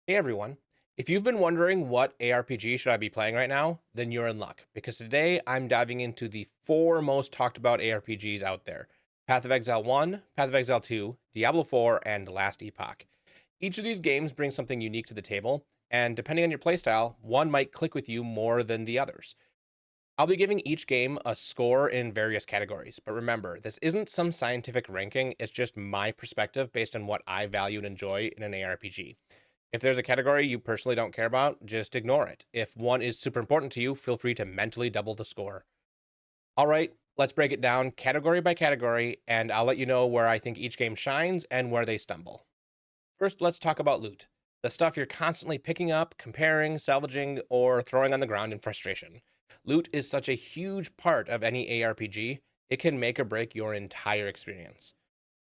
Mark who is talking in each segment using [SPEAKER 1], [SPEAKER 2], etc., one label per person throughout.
[SPEAKER 1] Hey everyone. If you've been wondering what ARPG should I be playing right now, then you're in luck, because today I'm diving into the four most talked about ARPGs out there: Path of Exile 1, Path of Exile 2, Diablo 4, and Last Epoch. Each of these games brings something unique to the table, and depending on your playstyle, one might click with you more than the others. I'll be giving each game a score in various categories, but remember, this isn't some scientific ranking, it's just my perspective based on what I value and enjoy in an ARPG. If there's a category you personally don't care about, just ignore it. If one is super important to you, feel free to mentally double the score. All right, let's break it down category by category, and I'll let you know where I think each game shines and where they stumble. First, let's talk about loot. The stuff you're constantly picking up, comparing, salvaging, or throwing on the ground in frustration. Loot is such a huge part of any ARPG, it can make or break your entire experience.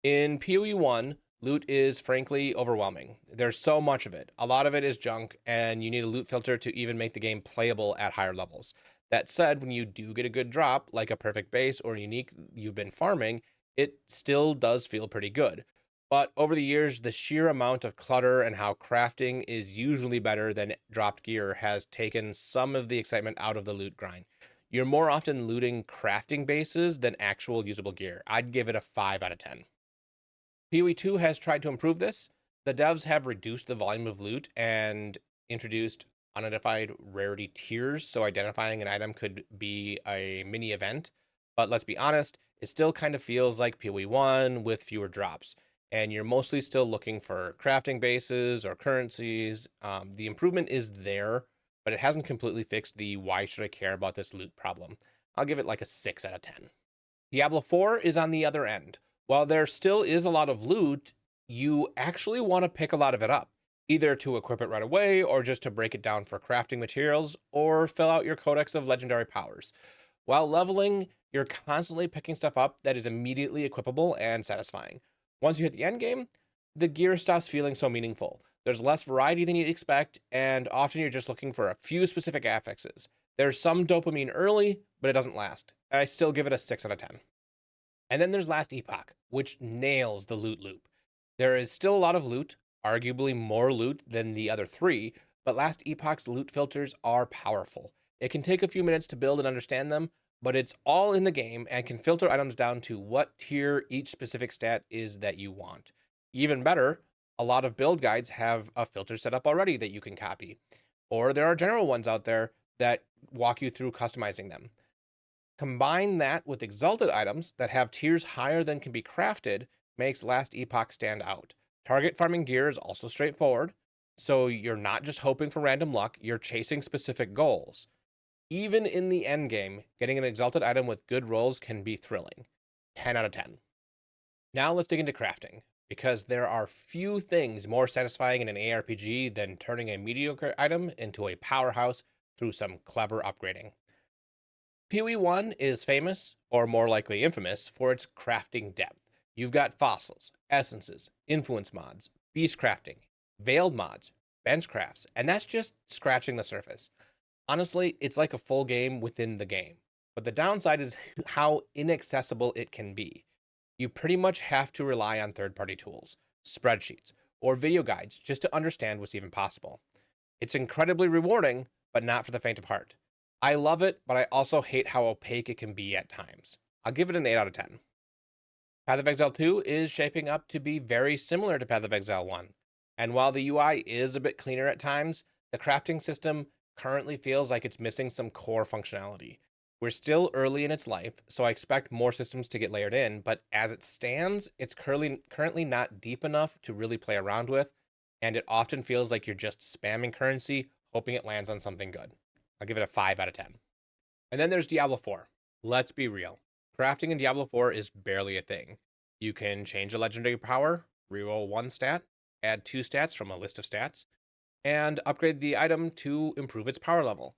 [SPEAKER 1] In PoE 1, loot is frankly overwhelming. There's so much of it. A lot of it is junk, and you need a loot filter to even make the game playable at higher levels. That said, when you do get a good drop, like a perfect base or unique you've been farming, it still does feel pretty good. But over the years, the sheer amount of clutter and how crafting is usually better than dropped gear has taken some of the excitement out of the loot grind. You're more often looting crafting bases than actual usable gear. I'd give it a 5 out of 10. PoE 2 has tried to improve this. The devs have reduced the volume of loot and introduced unidentified rarity tiers, so identifying an item could be a mini event. But let's be honest, it still kind of feels like PoE 1 with fewer drops, and you're mostly still looking for crafting bases or currencies. The improvement is there, but it hasn't completely fixed the why should I care about this loot problem. I'll give it like a 6 out of 10. Diablo 4 is on the other end. While there still is a lot of loot, you actually want to pick a lot of it up, either to equip it right away, or just to break it down for crafting materials, or fill out your codex of legendary powers. While leveling, you're constantly picking stuff up that is immediately equipable and satisfying. Once you hit the end game, the gear stops feeling so meaningful. There's less variety than you'd expect, and often you're just looking for a few specific affixes. There's some dopamine early, but it doesn't last. I still give it a 6 out of 10. And then there's Last Epoch, which nails the loot loop. There is still a lot of loot, arguably more loot than the other three, but Last Epoch's loot filters are powerful. It can take a few minutes to build and understand them, but it's all in the game and can filter items down to what tier each specific stat is that you want. Even better, a lot of build guides have a filter set up already that you can copy, or there are general ones out there that walk you through customizing them. Combine that with exalted items that have tiers higher than can be crafted makes Last Epoch stand out. Target farming gear is also straightforward, so you're not just hoping for random luck, you're chasing specific goals. Even in the end game, getting an exalted item with good rolls can be thrilling. 10 out of 10. Now let's dig into crafting, because there are few things more satisfying in an ARPG than turning a mediocre item into a powerhouse through some clever upgrading. PoE 1 is famous, or more likely infamous, for its crafting depth. You've got fossils, essences, influence mods, beast crafting, veiled mods, bench crafts, and that's just scratching the surface. Honestly, it's like a full game within the game. But the downside is how inaccessible it can be. You pretty much have to rely on third party tools, spreadsheets, or video guides just to understand what's even possible. It's incredibly rewarding, but not for the faint of heart. I love it, but I also hate how opaque it can be at times. I'll give it an 8 out of 10. Path of Exile 2 is shaping up to be very similar to Path of Exile 1. And while the UI is a bit cleaner at times, the crafting system currently feels like it's missing some core functionality. We're still early in its life, so I expect more systems to get layered in, but as it stands, it's currently not deep enough to really play around with, and it often feels like you're just spamming currency, hoping it lands on something good. I'll give it a 5 out of 10. And then there's Diablo 4. Let's be real. Crafting in Diablo 4 is barely a thing. You can change a legendary power, reroll one stat, add two stats from a list of stats, and upgrade the item to improve its power level.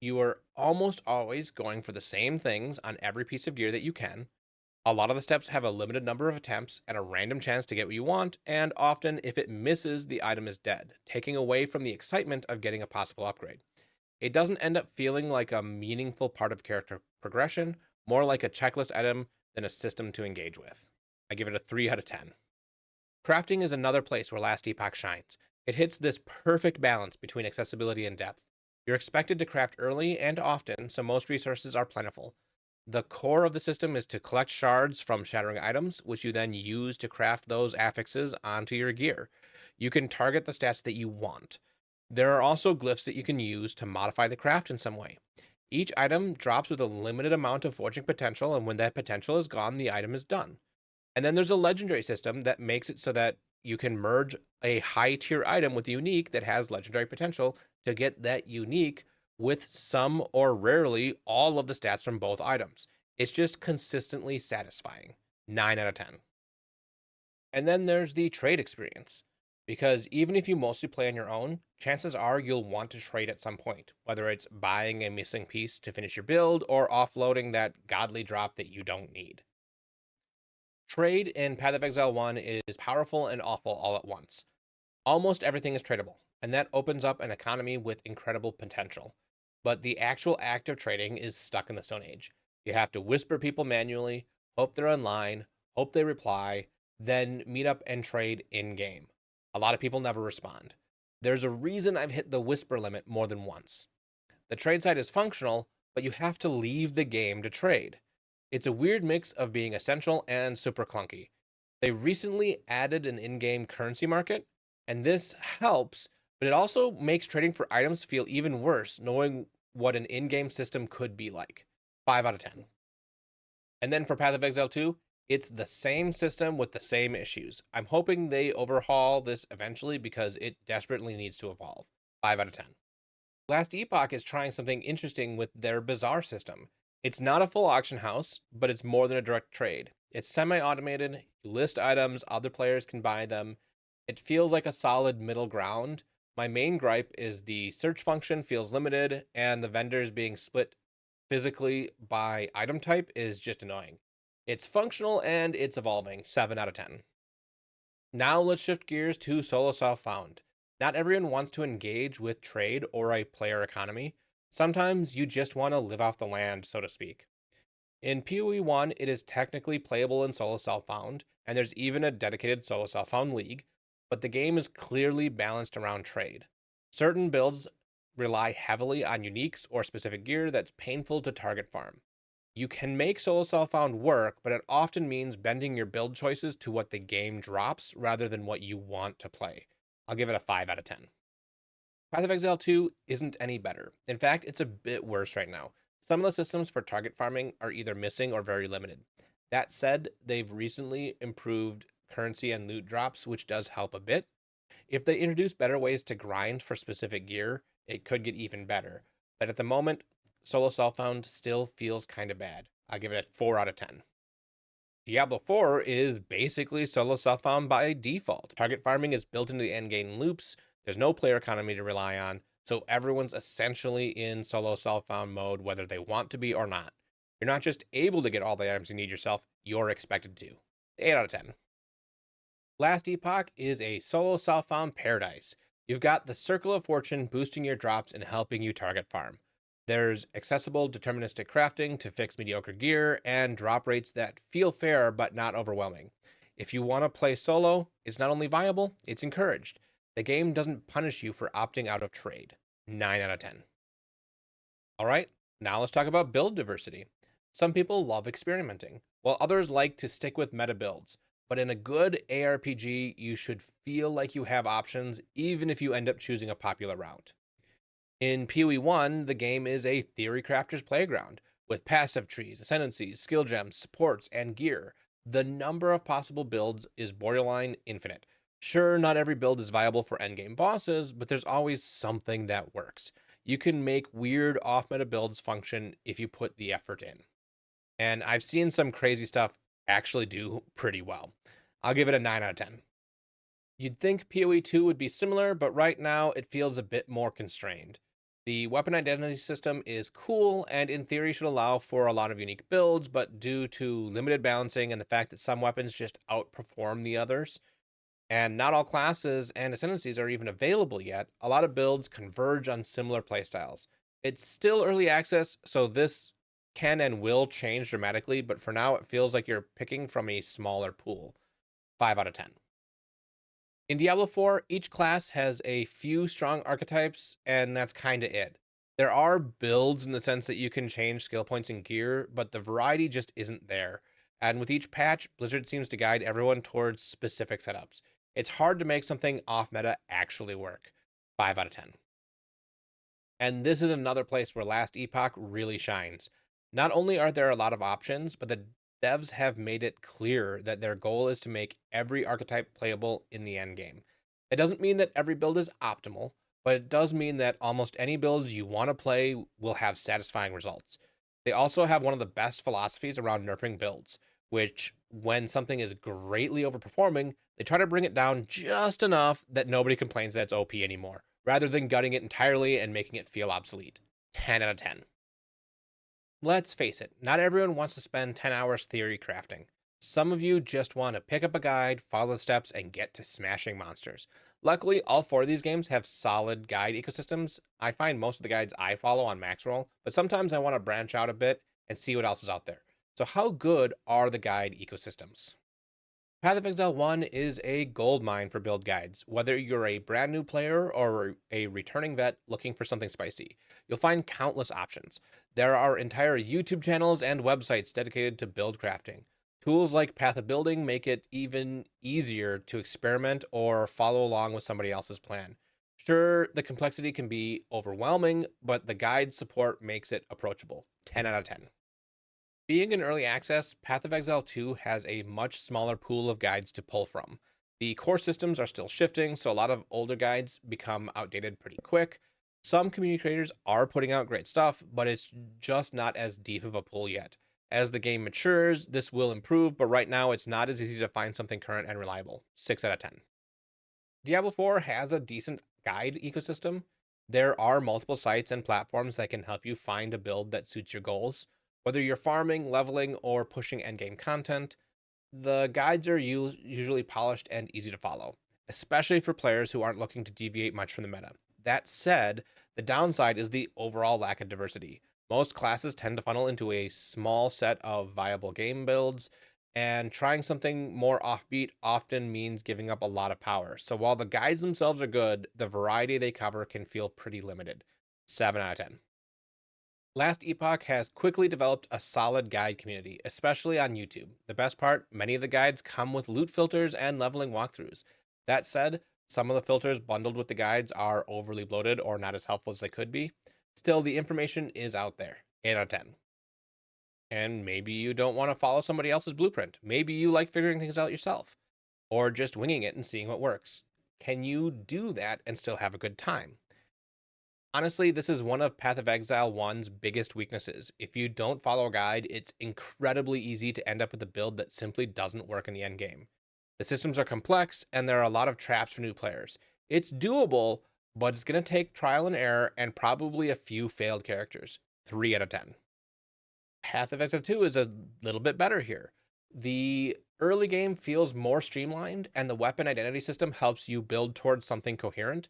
[SPEAKER 1] You are almost always going for the same things on every piece of gear that you can. A lot of the steps have a limited number of attempts and a random chance to get what you want, and often, if it misses, the item is dead, taking away from the excitement of getting a possible upgrade. It doesn't end up feeling like a meaningful part of character progression, more like a checklist item than a system to engage with. I give it a 3 out of 10. Crafting is another place where Last Epoch shines. It hits this perfect balance between accessibility and depth. You're expected to craft early and often, so most resources are plentiful. The core of the system is to collect shards from shattering items, which you then use to craft those affixes onto your gear. You can target the stats that you want. There are also glyphs that you can use to modify the craft in some way. Each item drops with a limited amount of forging potential, and when that potential is gone, the item is done. And then there's a legendary system that makes it so that you can merge a high tier item with a unique that has legendary potential to get that unique with some or rarely all of the stats from both items. It's just consistently satisfying. 9 out of 10. And then there's the trade experience. Because even if you mostly play on your own, chances are you'll want to trade at some point, whether it's buying a missing piece to finish your build or offloading that godly drop that you don't need. Trade in Path of Exile 1 is powerful and awful all at once. Almost everything is tradable, and that opens up an economy with incredible potential. But the actual act of trading is stuck in the Stone Age. You have to whisper people manually, hope they're online, hope they reply, then meet up and trade in game. A lot of people never respond. There's a reason I've hit the whisper limit more than once. The trade site is functional, but you have to leave the game to trade. It's a weird mix of being essential and super clunky. They recently added an in game currency market, and this helps, but it also makes trading for items feel even worse, knowing what an in game system could be like. 5 out of 10. And then for Path of Exile 2, it's the same system with the same issues. I'm hoping they overhaul this eventually because it desperately needs to evolve. 5 out of 10. Last Epoch is trying something interesting with their bazaar system. It's not a full auction house, but it's more than a direct trade. It's semi-automated, you list items, other players can buy them. It feels like a solid middle ground. My main gripe is the search function feels limited, and the vendors being split physically by item type is just annoying. It's functional and it's evolving. 7 out of 10. Now let's shift gears to solo self-found. Not everyone wants to engage with trade or a player economy. Sometimes you just want to live off the land, so to speak. In PoE 1, it is technically playable in solo self-found, and there's even a dedicated solo self-found league, but the game is clearly balanced around trade. Certain builds rely heavily on uniques or specific gear that's painful to target farm. You can make solo self-found work, but it often means bending your build choices to what the game drops rather than what you want to play. I'll give it a 5 out of 10. Path of Exile 2 isn't any better. In fact, it's a bit worse right now. Some of the systems for target farming are either missing or very limited. That said, they've recently improved currency and loot drops, which does help a bit. If they introduce better ways to grind for specific gear, it could get even better. But at the moment, solo self-found still feels kind of bad. I'll give it a 4 out of 10. Diablo 4 is basically solo self-found by default. Target farming is built into the endgame loops. There's no player economy to rely on, so everyone's essentially in solo self-found mode whether they want to be or not. You're not just able to get all the items you need yourself, you're expected to. 8 out of 10. Last Epoch is a solo self-found paradise. You've got the Circle of Fortune boosting your drops and helping you target farm. There's accessible deterministic crafting to fix mediocre gear and drop rates that feel fair but not overwhelming. If you want to play solo, it's not only viable, it's encouraged. The game doesn't punish you for opting out of trade. 9 out of 10. All right, now let's talk about build diversity. Some people love experimenting, while others like to stick with meta builds. But in a good ARPG, you should feel like you have options even if you end up choosing a popular route. In PoE 1, the game is a theory crafter's playground, with passive trees, ascendancies, skill gems, supports, and gear. The number of possible builds is borderline infinite. Sure, not every build is viable for endgame bosses, but there's always something that works. You can make weird off-meta builds function if you put the effort in. And I've seen some crazy stuff actually do pretty well. I'll give it a 9 out of 10. You'd think PoE 2 would be similar, but right now it feels a bit more constrained. The weapon identity system is cool and in theory should allow for a lot of unique builds, but due to limited balancing and the fact that some weapons just outperform the others, and not all classes and ascendancies are even available yet, a lot of builds converge on similar playstyles. It's still early access, so this can and will change dramatically, but for now it feels like you're picking from a smaller pool. 5 out of 10. In Diablo 4, each class has a few strong archetypes, and that's kind of it. There are builds in the sense that you can change skill points and gear, but the variety just isn't there. And with each patch, Blizzard seems to guide everyone towards specific setups. It's hard to make something off meta actually work. 5 out of 10. And this is another place where Last Epoch really shines. Not only are there a lot of options, but the devs have made it clear that their goal is to make every archetype playable in the end game. It doesn't mean that every build is optimal, but it does mean that almost any build you want to play will have satisfying results. They also have one of the best philosophies around nerfing builds, which, when something is greatly overperforming, they try to bring it down just enough that nobody complains that it's OP anymore, rather than gutting it entirely and making it feel obsolete. 10 out of 10. Let's face it, not everyone wants to spend 10 hours theory crafting. Some of you just want to pick up a guide, follow the steps, and get to smashing monsters. Luckily, all four of these games have solid guide ecosystems. I find most of the guides I follow on Maxroll, but sometimes I want to branch out a bit and see what else is out there. So, how good are the guide ecosystems? Path of Exile 1 is a goldmine for build guides. Whether you're a brand new player or a returning vet looking for something spicy, you'll find countless options. There are entire YouTube channels and websites dedicated to build crafting. Tools like Path of Building make it even easier to experiment or follow along with somebody else's plan. Sure, the complexity can be overwhelming, but the guide support makes it approachable. 10 out of 10. Being in early access, Path of Exile 2 has a much smaller pool of guides to pull from. The core systems are still shifting, so a lot of older guides become outdated pretty quick. Some community creators are putting out great stuff, but it's just not as deep of a pool yet. As the game matures, this will improve, but right now it's not as easy to find something current and reliable. 6 out of 10. Diablo 4 has a decent guide ecosystem. There are multiple sites and platforms that can help you find a build that suits your goals. Whether you're farming, leveling, or pushing endgame content, the guides are usually polished and easy to follow, especially for players who aren't looking to deviate much from the meta. That said, the downside is the overall lack of diversity. Most classes tend to funnel into a small set of viable game builds, and trying something more offbeat often means giving up a lot of power. So while the guides themselves are good, the variety they cover can feel pretty limited. 7 out of 10. Last Epoch has quickly developed a solid guide community, especially on YouTube. The best part, many of the guides come with loot filters and leveling walkthroughs. That said, some of the filters bundled with the guides are overly bloated or not as helpful as they could be. Still, the information is out there. 8 out of 10. And maybe you don't want to follow somebody else's blueprint. Maybe you like figuring things out yourself, or just winging it and seeing what works. Can you do that and still have a good time? Honestly, this is one of Path of Exile 1's biggest weaknesses. If you don't follow a guide, it's incredibly easy to end up with a build that simply doesn't work in the end game. The systems are complex, and there are a lot of traps for new players. It's doable, but it's going to take trial and error and probably a few failed characters. 3 out of 10. Path of Exile 2 is a little bit better here. The early game feels more streamlined, and the weapon identity system helps you build towards something coherent,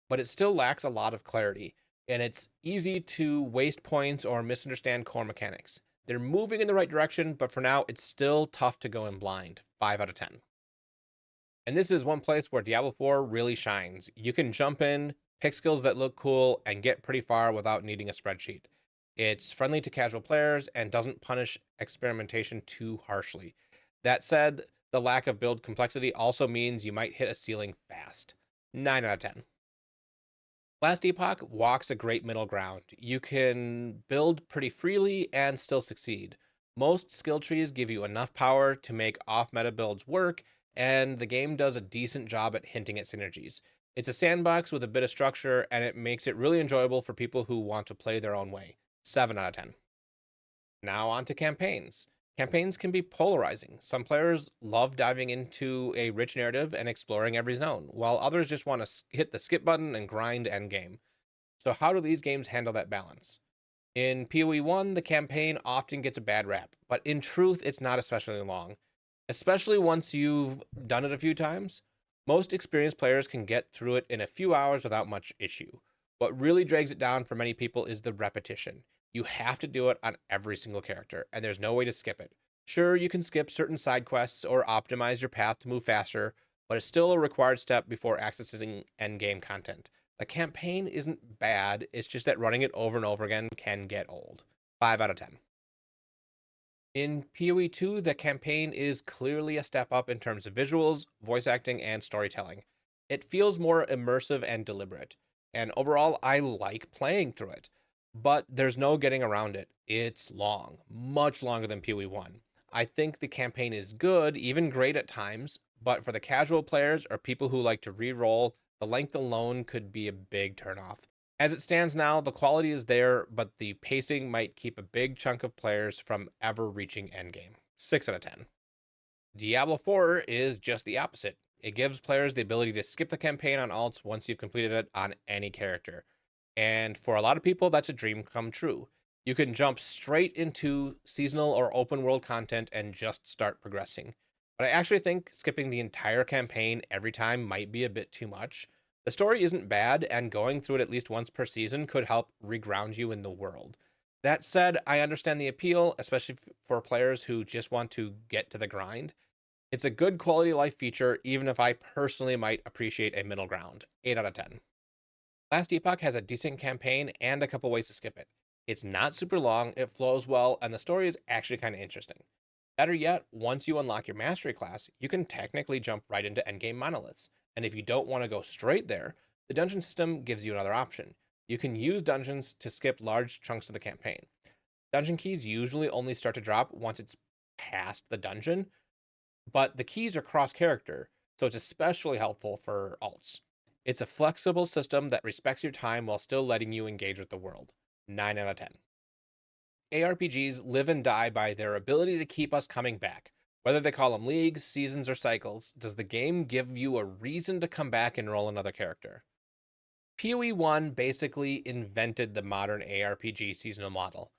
[SPEAKER 1] but it still lacks a lot of clarity, and it's easy to waste points or misunderstand core mechanics. They're moving in the right direction, but for now, it's still tough to go in blind. 5 out of 10. And this is one place where Diablo 4 really shines. You can jump in, pick skills that look cool, and get pretty far without needing a spreadsheet. It's friendly to casual players and doesn't punish experimentation too harshly. That said, the lack of build complexity also means you might hit a ceiling fast. 9 out of 10. Last Epoch walks a great middle ground. You can build pretty freely and still succeed. Most skill trees give you enough power to make off-meta builds work, and the game does a decent job at hinting at synergies. It's a sandbox with a bit of structure, and it makes it really enjoyable for people who want to play their own way. 7 out of 10. Now on to campaigns. Campaigns can be polarizing. Some players love diving into a rich narrative and exploring every zone, while others just want to hit the skip button and grind endgame. So how do these games handle that balance? In PoE 1, the campaign often gets a bad rap, but in truth, it's not especially long. Especially once you've done it a few times, most experienced players can get through it in a few hours without much issue. What really drags it down for many people is the repetition. You have to do it on every single character, and there's no way to skip it. Sure, you can skip certain side quests or optimize your path to move faster, but it's still a required step before accessing endgame content. The campaign isn't bad, it's just that running it over and over again can get old. 5 out of 10. In PoE 2, the campaign is clearly a step up in terms of visuals, voice acting, and storytelling. It feels more immersive and deliberate, and overall, I like playing through it. But there's no getting around it. It's long, much longer than PoE 1. I think the campaign is good, even great at times, but for the casual players or people who like to re-roll, the length alone could be a big turnoff. As it stands now, the quality is there, but the pacing might keep a big chunk of players from ever reaching endgame. 6 out of 10. Diablo 4 is just the opposite. It gives players the ability to skip the campaign on alts once you've completed it on any character. And for a lot of people, that's a dream come true. You can jump straight into seasonal or open world content and just start progressing. But I actually think skipping the entire campaign every time might be a bit too much. The story isn't bad, and going through it at least once per season could help reground you in the world. That said, I understand the appeal, especially for players who just want to get to the grind. It's a good quality of life feature, even if I personally might appreciate a middle ground. 8 out of 10. Last Epoch has a decent campaign and a couple ways to skip it. It's not super long, it flows well, and the story is actually kind of interesting. Better yet, once you unlock your mastery class, you can technically jump right into endgame monoliths. And if you don't want to go straight there, the dungeon system gives you another option. You can use dungeons to skip large chunks of the campaign. Dungeon keys usually only start to drop once it's past the dungeon, but the keys are cross character, so it's especially helpful for alts. It's a flexible system that respects your time while still letting you engage with the world. 9 out of 10. ARPGs live and die by their ability to keep us coming back. Whether they call them leagues, seasons, or cycles, does the game give you a reason to come back and roll another character? PoE 1 basically invented the modern ARPG seasonal model.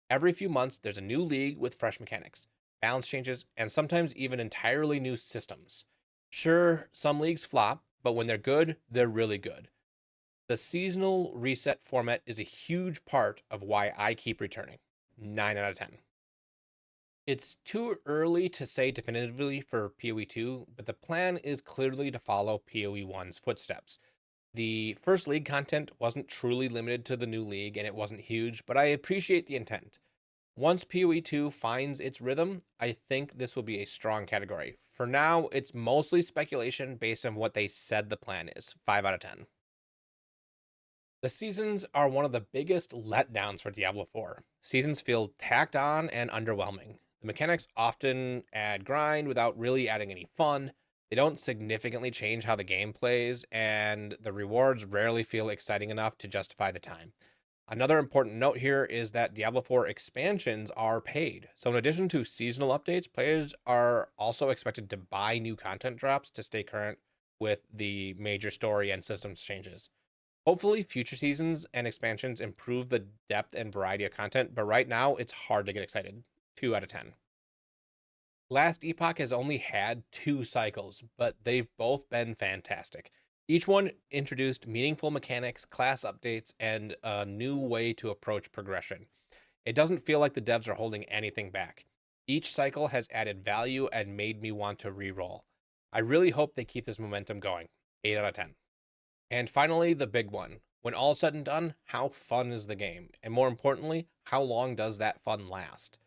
[SPEAKER 1] Every few months, there's a new league with fresh mechanics, balance changes, and sometimes even entirely new systems. Sure, some leagues flop, but when they're good, they're really good. The seasonal reset format is a huge part of why I keep returning. 9 out of 10. It's too early to say definitively for PoE 2, but the plan is clearly to follow PoE 1's footsteps. The first league content wasn't truly limited to the new league and it wasn't huge, but I appreciate the intent. Once PoE 2 finds its rhythm, I think this will be a strong category. For now, it's mostly speculation based on what they said the plan is. 5 out of 10. The seasons are one of the biggest letdowns for Diablo 4. Seasons feel tacked on and underwhelming. The mechanics often add grind without really adding any fun. They don't significantly change how the game plays, and the rewards rarely feel exciting enough to justify the time. Another important note here is that Diablo 4 expansions are paid. So in addition to seasonal updates, players are also expected to buy new content drops to stay current with the major story and systems changes. Hopefully, future seasons and expansions improve the depth and variety of content, but right now it's hard to get excited. 2 out of 10. Last Epoch has only had 2 cycles, but they've both been fantastic. Each one introduced meaningful mechanics, class updates, and a new way to approach progression. It doesn't feel like the devs are holding anything back. Each cycle has added value and made me want to re-roll. I really hope they keep this momentum going. 8 out of 10. And finally, the big one. When all said and done, how fun is the game? And more importantly, how long does that fun last?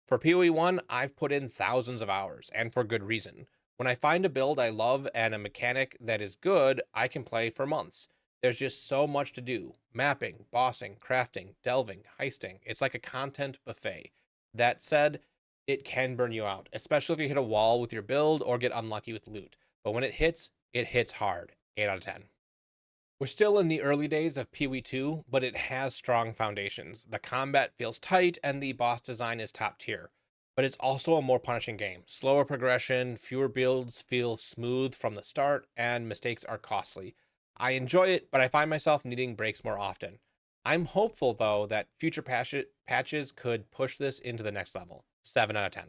[SPEAKER 1] For PoE 1, I've put in thousands of hours, and for good reason. When I find a build I love and a mechanic that is good, I can play for months. There's just so much to do. Mapping, bossing, crafting, delving, heisting. It's like a content buffet. That said, it can burn you out, especially if you hit a wall with your build or get unlucky with loot. But when it hits hard. 8 out of 10. We're still in the early days of PoE 2, but it has strong foundations. The combat feels tight and the boss design is top tier. But it's also a more punishing game. Slower progression, fewer builds feel smooth from the start, and mistakes are costly. I enjoy it, but I find myself needing breaks more often. I'm hopeful, though, that future patches could push this into the next level. 7 out of 10.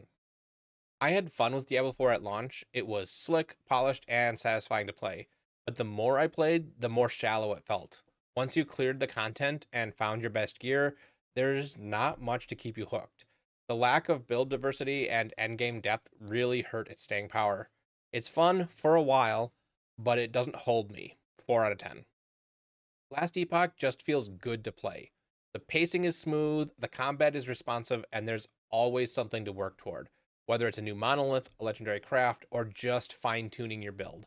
[SPEAKER 1] I had fun with Diablo 4 at launch. It was slick, polished, and satisfying to play. But the more I played, the more shallow it felt. Once you cleared the content and found your best gear, there's not much to keep you hooked. The lack of build diversity and endgame depth really hurt its staying power. It's fun for a while, but it doesn't hold me. 4 out of 10. Last Epoch just feels good to play. The pacing is smooth, the combat is responsive, and there's always something to work toward, whether it's a new monolith, a legendary craft, or just fine tuning your build.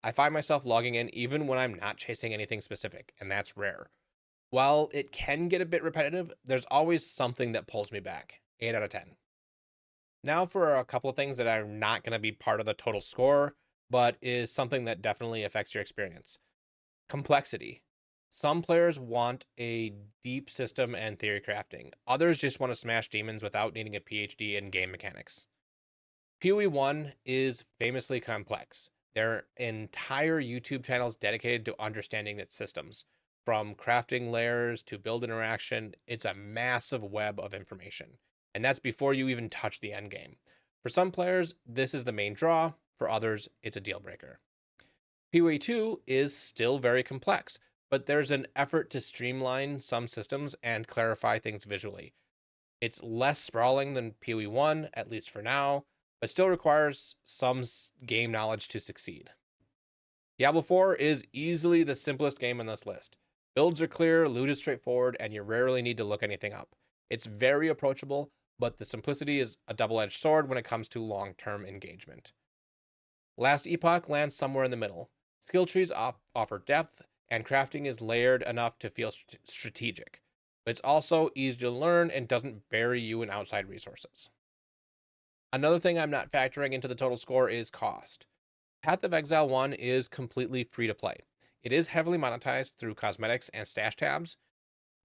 [SPEAKER 1] I find myself logging in even when I'm not chasing anything specific, and that's rare. While it can get a bit repetitive, there's always something that pulls me back. 8 out of 10. Now for a couple of things that are not going to be part of the total score, but is something that definitely affects your experience. Complexity. Some players want a deep system and theory crafting. Others just want to smash demons without needing a PhD in game mechanics. PoE 1 is famously complex. There are entire YouTube channels dedicated to understanding its systems. From crafting layers to build interaction, it's a massive web of information. And that's before you even touch the end game. For some players, this is the main draw. For others, it's a deal breaker. PoE 2 is still very complex, but there's an effort to streamline some systems and clarify things visually. It's less sprawling than PoE 1, at least for now, but still requires some game knowledge to succeed. Diablo 4 is easily the simplest game on this list. Builds are clear, loot is straightforward, and you rarely need to look anything up. It's very approachable, but the simplicity is a double-edged sword when it comes to long-term engagement. Last Epoch lands somewhere in the middle. Skill trees offer depth, and crafting is layered enough to feel strategic. But it's also easy to learn and doesn't bury you in outside resources. Another thing I'm not factoring into the total score is cost. Path of Exile 1 is completely free to play. It is heavily monetized through cosmetics and stash tabs.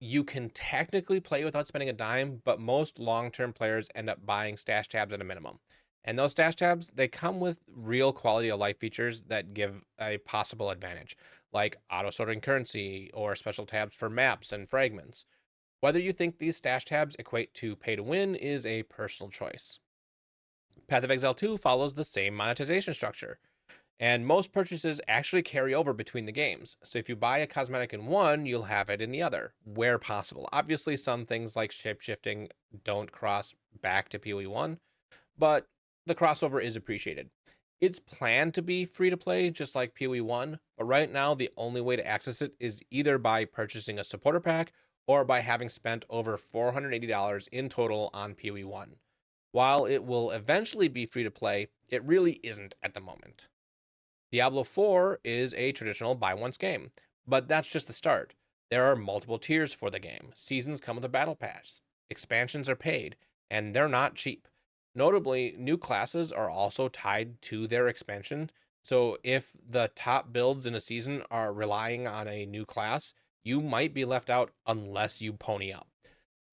[SPEAKER 1] You can technically play without spending a dime, but most long-term players end up buying stash tabs at a minimum. And those stash tabs, they come with real quality of life features that give a possible advantage, like auto sorting currency or special tabs for maps and fragments. Whether you think these stash tabs equate to pay to win is a personal choice. Path of Exile 2 follows the same monetization structure, and most purchases actually carry over between the games. So if you buy a cosmetic in one, you'll have it in the other, where possible. Obviously, some things like shapeshifting don't cross back to PoE 1, but the crossover is appreciated. It's planned to be free to play, just like PoE 1, but right now the only way to access it is either by purchasing a supporter pack or by having spent over $480 in total on PoE 1. While it will eventually be free to play, it really isn't at the moment. Diablo 4 is a traditional buy once game, but that's just the start. There are multiple tiers for the game. Seasons come with a battle pass, expansions are paid, and they're not cheap. Notably, new classes are also tied to their expansion, so if the top builds in a season are relying on a new class, you might be left out unless you pony up.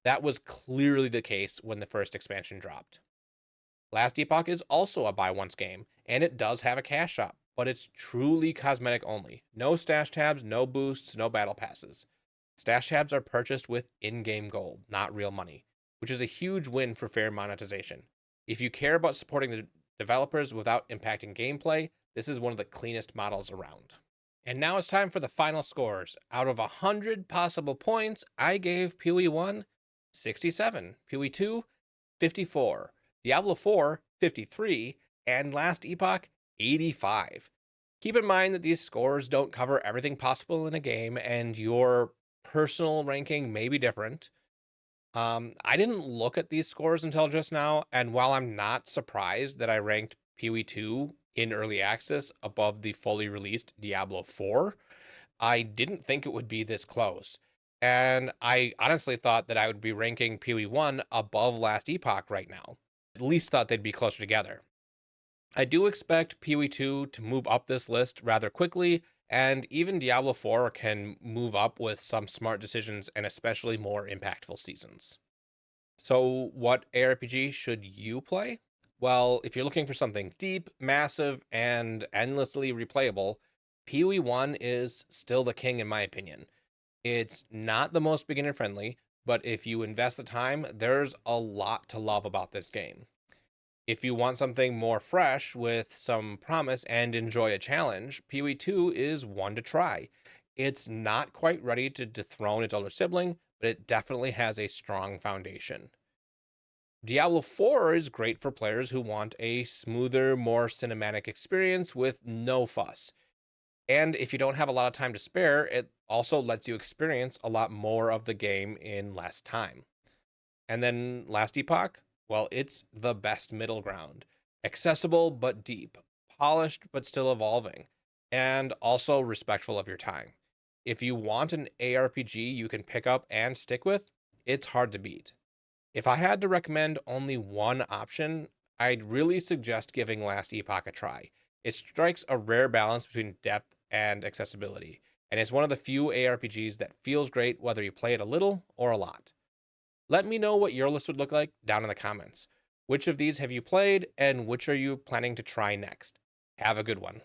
[SPEAKER 1] That was clearly the case when the first expansion dropped. Last Epoch is also a buy once game, and it does have a cash shop, but it's truly cosmetic only. No stash tabs, no boosts, no battle passes. Stash tabs are purchased with in-game gold, not real money, which is a huge win for fair monetization. If you care about supporting the developers without impacting gameplay, this is one of the cleanest models around. And now it's time for the final scores. Out of 100 possible points, I gave PoE 1 67, PoE 2 54, Diablo 4 53, and Last Epoch 85. Keep in mind that these scores don't cover everything possible in a game, and your personal ranking may be different. I didn't look at these scores until just now, and while I'm not surprised that I ranked PoE 2 in early access above the fully released Diablo 4, I didn't think it would be this close. And I honestly thought that I would be ranking PoE 1 above Last Epoch right now. At least thought they'd be closer together. I do expect PoE 2 to move up this list rather quickly, and even Diablo 4 can move up with some smart decisions and especially more impactful seasons. So, what ARPG should you play? Well, if you're looking for something deep, massive, and endlessly replayable, PoE 1 is still the king in my opinion. It's not the most beginner friendly, but if you invest the time, there's a lot to love about this game. If you want something more fresh with some promise and enjoy a challenge, PoE 2 is one to try. It's not quite ready to dethrone its older sibling, but it definitely has a strong foundation. Diablo 4 is great for players who want a smoother, more cinematic experience with no fuss. And if you don't have a lot of time to spare, it also lets you experience a lot more of the game in less time. And then Last Epoch, well, it's the best middle ground. Accessible but deep, polished but still evolving, and also respectful of your time. If you want an ARPG you can pick up and stick with, it's hard to beat. If I had to recommend only one option, I'd really suggest giving Last Epoch a try. It strikes a rare balance between depth and accessibility, and it's one of the few ARPGs that feels great whether you play it a little or a lot. Let me know what your list would look like down in the comments. Which of these have you played, and which are you planning to try next? Have a good one.